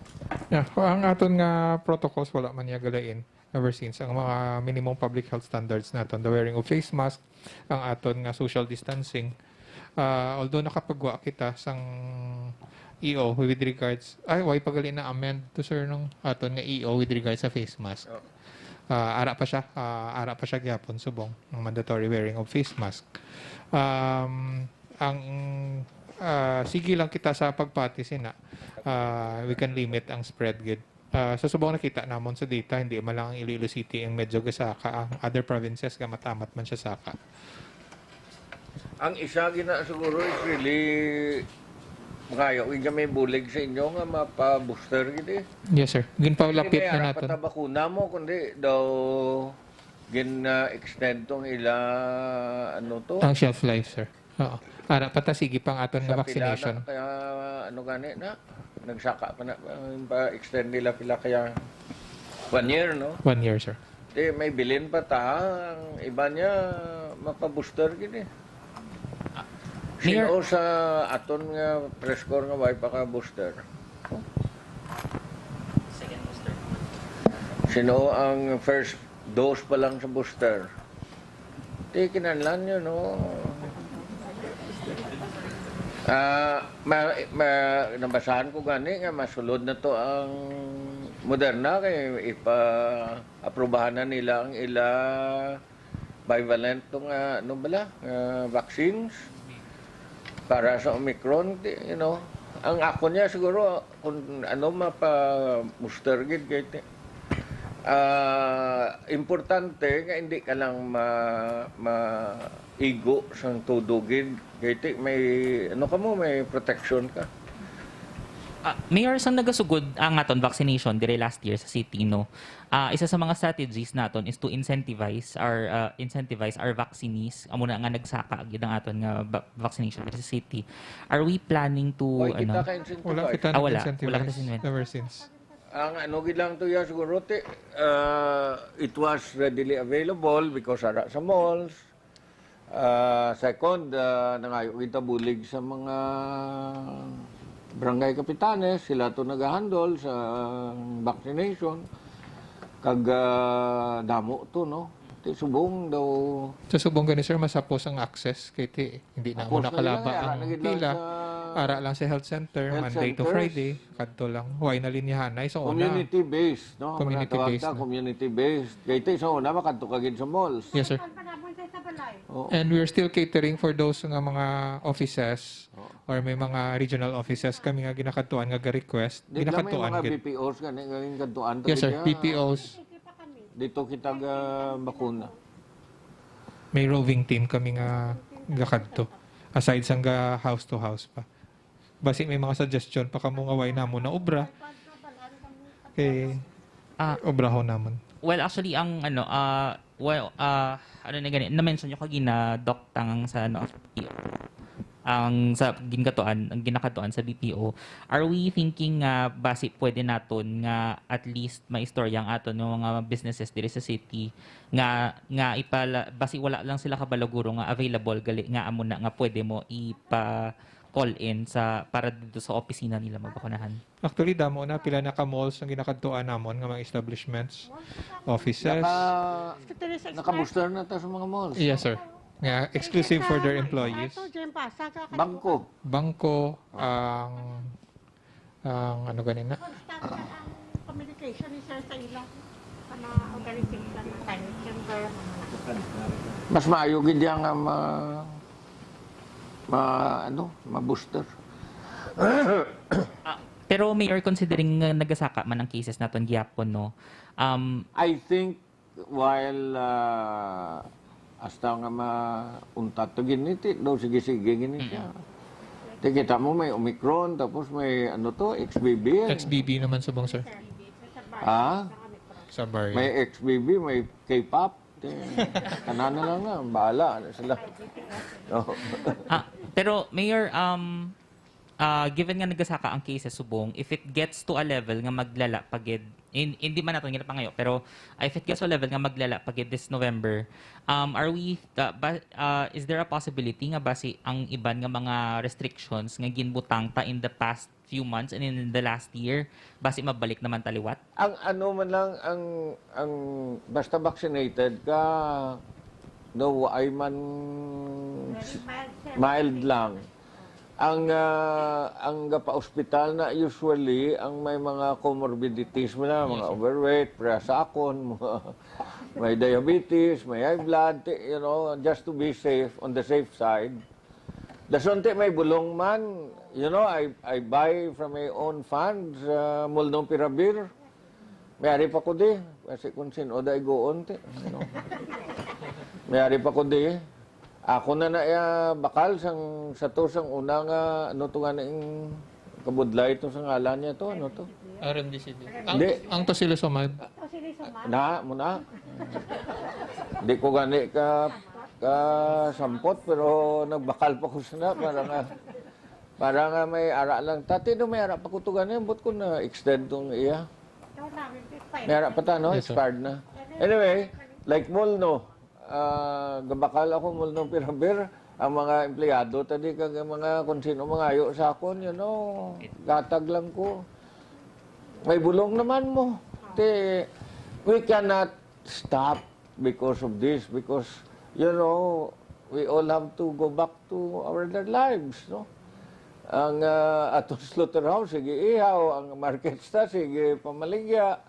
Yeah, ang aton nga protocols wala man niya galain ever since ang mga minimum public health standards naton, the wearing of face mask, ang aton nga social distancing. Although nakapagwa kita sang EO with regards why pagali na amend to sir nung aton nga EO with regards sa face mask. Ara pa siya gyapon subong ng mandatory wearing of face mask. Ang sige lang kita sa pagpati sina we can limit ang spread gid. Sa subong nakita namon sa data, hindi man lang ang Iloilo City ang medyo gasaka, ang other provinces ga matamat man siya saka. Ang isa gina siguro is really kayo, may bulig sa inyo nga mapa-booster gid. Yes sir. Ginpalapit na naton. Hindi bakuna mo kundi daw extend tong ila Ang shelf life sir. Oo. Ara pata sige pang aton nga vaccination. Kaya gani na nagsaka pa na pa-extend nila pila kaya 1 year, no? 1 year sir. May bilin pa ta ang iba niya mapa-booster gid. Sino sa aton nga press corps nga way pa ka booster? Second booster. Sino ang first dose pa lang sa booster? Kinahanglan yun, no? Nabasahan ko gani nga masulod na to ang Moderna kay ipa-aprobahan na nila ang ila bivalent tong vaccines para sa Omicron, ang ako niya siguro kung mapa-booster gid kay importante nga hindi ka lang maigo sang tudugid kay may may protection ka. Mayor, sang nagasugod ang aton vaccination dire last year sa city, no? Isa sa mga strategies naton is to incentivize our vaccinees amo na nga nagsaka gid ang aton nga vaccination sa city. Are we planning to Wala kita wala incentivize ever since. Ang gid lang to ya siguro it was readily available because ara sa malls. Second, nangayo kita bulig sa mga barangay kapitanes, sila to nag-handle sa vaccination. Kag damo to, no? Subong daw. Sa subong gani sir, masapos ang access kay hindi na mo nakalaba ang pila. Ara lang sa health center, Monday to Friday, kadto lang. Huwag na linyahanay. So, community-based, no? Community-based. Community-based. Kaya so, makadto kagid sa malls. Yes, sir. And we're still catering for those nga mga offices or may mga regional offices kami nga ginakadtuan nga ga-request. Ginakadtuan gid. Mga BPOs gani ginakadtuan. Yes, sir. BPOs. Dito kita bakuna. May roving team kami nga gakadto. Aside sang house to house pa. Basi may mga suggestion pa kamo nga way namo na obra. Kay obrahon namon. Well, actually ang na-mention nyo kagina Doc Tang sa ang ginakatuan sa BPO. Are we thinking basi pwede naton nga at least maistorya ang aton ng mga businesses diri sa city nga basi wala lang sila kabalaguro nga available gali nga amo na nga pwede mo call in para dito sa opisina nila magbakunahan. Actually, damo na pila na ka-malls ang ginakadtuan namon nga mga establishments, offices. Naka-booster na ta sa mga malls. Yes, sir. Nga exclusive for their employees. Bangko ang ano ganina. Communication is sa ila kana organization Mas maayo gid yang ma-booster. Pero Mayor, considering nagasaka man ang cases naton gihapon, no? I think while hasta nga mauntat to giniti, daw sige-sige giniti. Kita mo may Omicron, tapos may XBB. XBB naman subong, sir. Sa barrio. May XBB, may K-pop. Tanan na lang na, bahala na sila. Oh. Pero Mayor, given nga nagasaka ang case sa Subong, if it gets to a level nga maglala pagid, hindi man nato nila pangayo, pero if it gets to a level nga maglala pagid this November, is there a possibility nga basi ang iban nga mga restrictions nga ginbutang ta in the past few months and in the last year, basi mabalik naman taliwat? Ang ano man lang, ang basta vaccinated ka, no, ay man mild lang. Ang pa-ospital na usually, ang may mga comorbidities mo na, mga overweight, presakon, may diabetes, may high blood, you know, just to be safe, on the safe side. Dasonte may bulong man, you know, I buy from my own funds, molnupiravir. Mayari pa ko di, kasi kung sinoda ay goon, you know. Mayari pa ko di. Ako na bakal sa to sang una nga ano to nga naing kabudlay to sa ngalan niya to ano to. RMDCD. Hindi. Ang tocilizumab. Na muna. Di ko gani ka sampot pero nagbakal pa ko sana para nga may ara lang. Tati no may ara pa ko to gani but ko na extend tong iya. May ara pa ta no, Yes, sir. expired na. Anyway, like Molno, gabakal ako molnupiravir ang mga empleyado tadi kag mga kung sino mga ayo sa akon, you know, gatag lang ko. May bulong naman mo. We cannot stop because of this, because, you know, we all have to go back to our lives, no? Ang atong slaughterhouse, sige ihaw, ang market sta, sige pamaligya.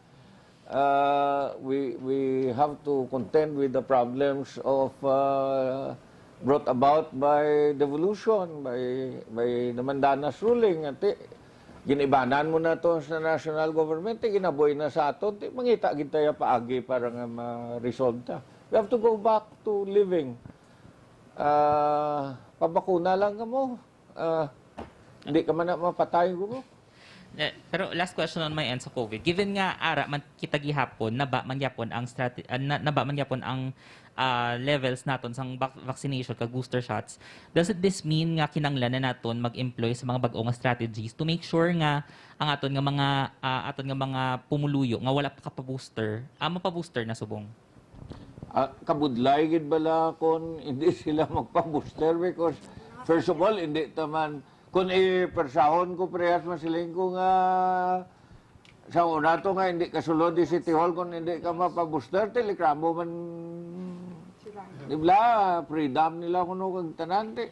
We have to contend with the problems of brought about by devolution, by the Mandanas ruling. At ginibanan mo na to sa national government, ginaboy na sa aton, mangita kita ya paagi para nga ma-resolve ta. We have to go back to living. Pabakuna lang ka mo. Hindi ka man na mapatay ko. Pero last question on my end sa COVID. Given nga ara man kita gihapon naba man gyapon ang levels naton sang vaccination kag booster shots, does this mean nga kinanglan na naton mag-employ sa mga bag-o nga strategies to make sure nga ang aton nga mga pumuluyo nga wala pa booster, mapa-booster na subong? Kabudlay gid bala kon hindi sila magpa-booster because first of all hindi taman kung persahon ko prehas masiling ko nga sa una to nga hindi kasulod di City Hall kung hindi ka mapa-booster, telegramo man dibla, freedom nila kuno kag tanan ti.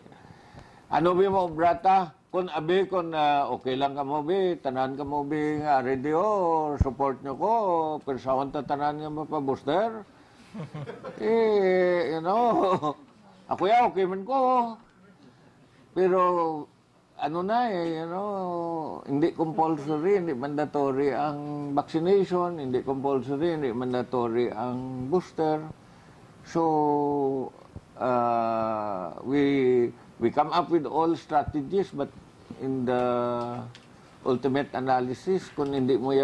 Ano bi mo brata? Kung okay lang ka mo bi, tanan ka mo bi nga radio, support nyo ko, persahon ta tanan nga mapa-booster. You know, ako okay man ko. Pero ano na you know, hindi compulsory, hindi mandatory ang vaccination, hindi compulsory, hindi mandatory ang booster. So, we come up with all strategies, but in the ultimate analysis, kung hindi mo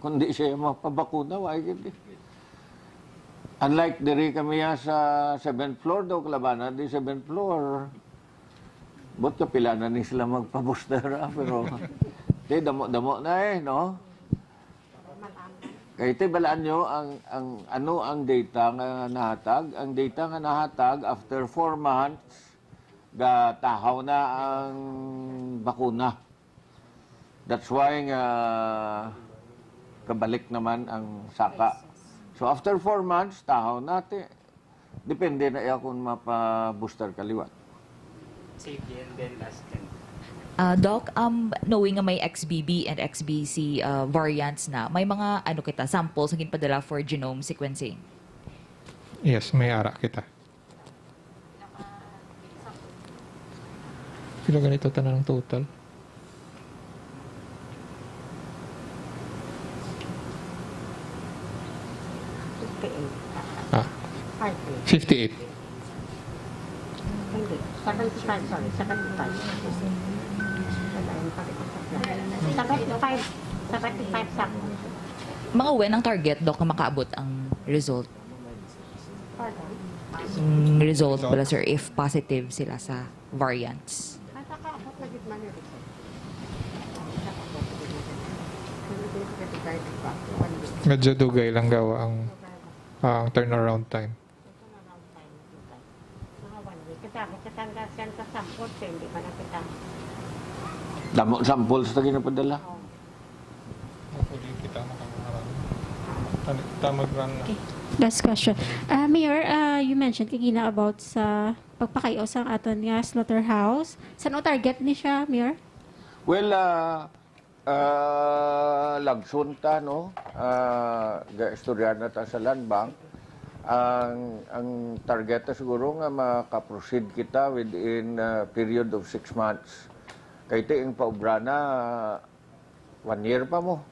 kung hindi siya mapabakuna, why gid? Unlike diri kami sa 7th floor daw, Kalabana, di 7th floor. Bot ka pila na ni sila magpa-booster, pero di damo-damo na no? Kaya ito balaan nyo ang data nga nahatag. Ang data nga nahatag after 4 months tahaw na ang bakuna. That's why nga kabalik naman ang saka. So after 4 months tahaw natin. Depende na kung mapa-booster kaliwat. Safety and then last thing. Doc, knowing nga may XBB and XBC variants na, may mga samples na ginpadala for genome sequencing? Yes, may ara kita. Pila ganito tanang total? Ah, 58. Hindi. 75, sorry. 75. 75 sakto. Mga when ang target, Doc, na makaabot ang result? result pala sir if positive sila sa variants. Medyo dugay lang gawa ang turnaround time. Damo samples na ginapadala. Last question. Mayor, you mentioned kagina about sa pagpakayo sa aton nga slaughterhouse. Saan o target ni siya, Mayor? Well, lagsunta, no? Istorya na ta sa land bank. Ang target na siguro nga makaproceed kita within period of 6 months. Kaya ito yung paubra na 1 year pa mo.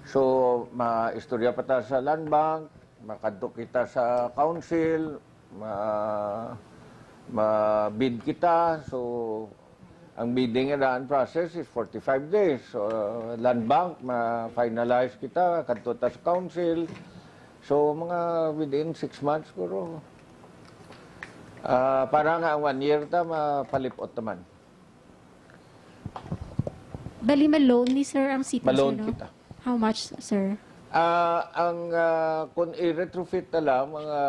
So, maistorya pa ta sa land bank, makadto kita sa council, ma-bid kita. So, ang bidding and process is 45 days. So, land bank, ma-finalize kita, kadto ta sa council. So, mga within 6 months, siguro. Para nga ang 1 year ta, mapalipot naman. Bali loan ni sir ang city, Malone sir, no? kita. How much, sir? Kung i-retrofit na lang, mga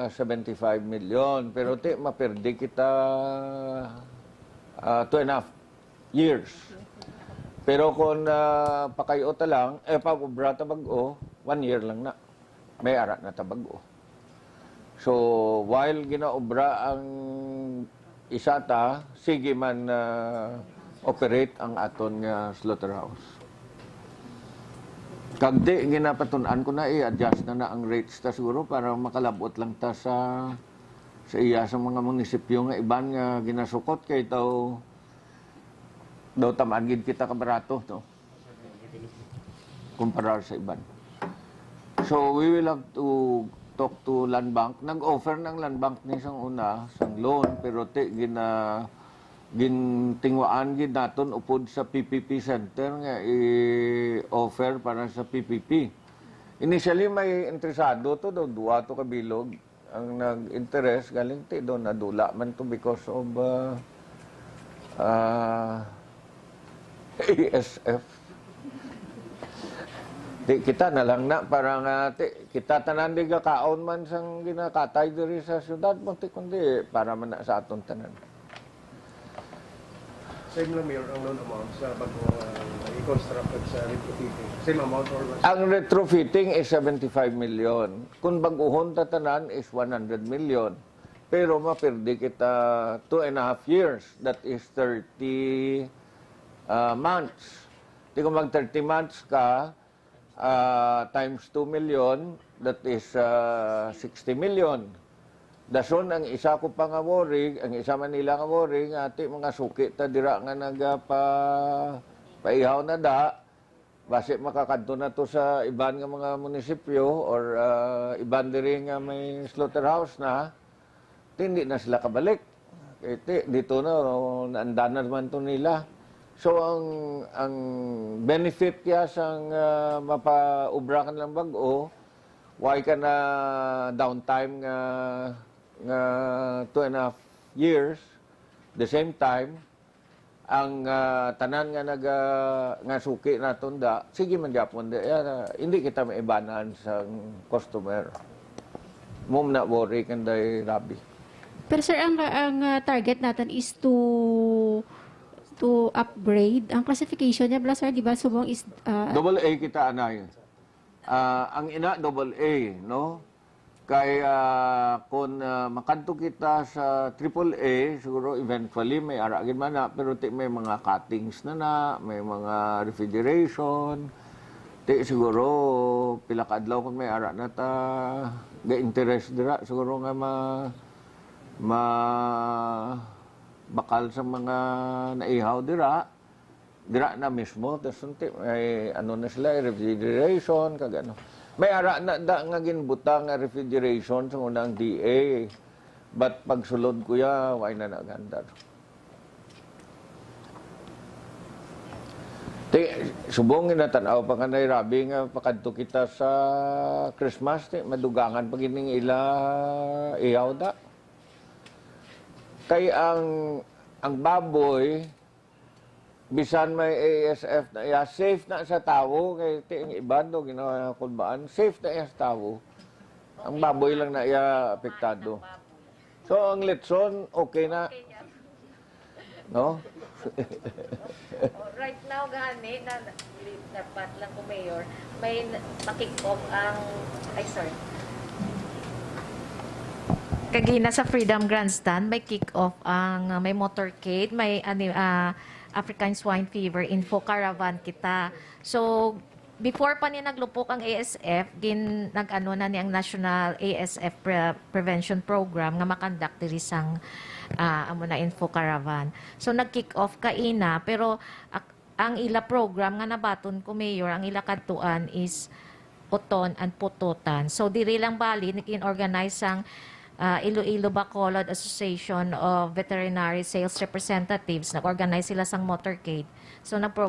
75 million. Pero maperdi kita 2.5 years. Pero kung pakayo ta lang, pag-ubra ta bago, 1 year lang na. May ara na ta bago. So, while ginaobra ang isa ta, sige man operate ang aton nga slaughterhouse. Kag di ginapatunan ko na i-adjust na ang rates ta siguro para makalabot lang ta sa iya sa mga munisipyo nga iban nga ginasukot kay daw tamaan gid kita ka barato no. Kumpara sa iban. So we will have to talk to land bank. Nag-offer ng land bank ni sang una sang loan pero gintingwaan gid naton upod sa PPP center nga i-offer para sa PPP. Initially may interesado to daw duwa to kabilog ang nag-interest galing ti do nadula man to because of ASF. Di kita na lang na para nga kita tanan di kaon man sang ginakatay diri sa syudad mo kundi para man na sa aton tanan. Same lang, Mayor, ang loan amount sa bago i-construct sa retrofitting. Same amount or less? Ang retrofitting is 75 million. Kung baguhon tatanan is 100 million. Pero mapirdi kita 2.5 years. That is 30 months. Di kung mag 30 months ka, times 2 million, that is 60 million. Dason ang isa ko pa nga worry, ang isa Manila nga worry, nga ati mga suki ta dira nga paihaw na da, base makakadto na to sa iban nga mga munisipyo or iban diri nga may slaughterhouse na, hindi na sila kabalik. Dito na, naandanan man to nila. So ang benefit ya sang mapaubrakan lang bago, why ka na downtime nga 2.5 years, the same time, ang tanan nga nga suki naton da, sige man gyapon hindi kita maibanan sa customer. Mum na worry kanday Rabi. Pero sir, ang target natin is to upgrade. Ang classification niya, sir, di ba, subong is... Double A kita, anay. Ang ina, double A, no? Kaya kung makadto kita sa triple A, siguro eventually may aragin man na, pero may mga cuttings na, may mga refrigeration, siguro pila ka adlaw kung may ara na ta, ga-interest dira, siguro nga bakal sa mga naihaw dira na mismo, tapos may ano na sila, refrigeration, kagano. May ara na nga ginbutang nga refrigeration sa unang DA. But pagsulod ko ya, why na nagandar. Subong inatanaw pa ka na rabi nga pakadto kita sa Christmas, madugangan pag ining ila iyaw da. Kay ang baboy, bisan may ASF na iya, safe na sa tao, kay ting iban do ginawa kulbaan, safe na iya sa tao. Ang baboy lang na iya apektado. So ang litson, okay na. No? Right now, gani, dapat lang ko, Mayor, may makick off ang, Kagina sa Freedom Grandstand, may kick-off ang, may motorcade, may African Swine Fever Info Caravan kita. So, before pa niya naglupok ang ASF, nag-ano na niyang National ASF Prevention Program nga makandak diri sang amo na Info Caravan. So, nag-kick off kaina, pero ang ila program nga nabaton ko, Mayor, ang ila kadtuan is Uton and Pututan. So, diri lang bali, nag-in-organize ang Iloilo Bacolod Association of Veterinary Sales Representatives. Nag-organize sila sang motorcade. So,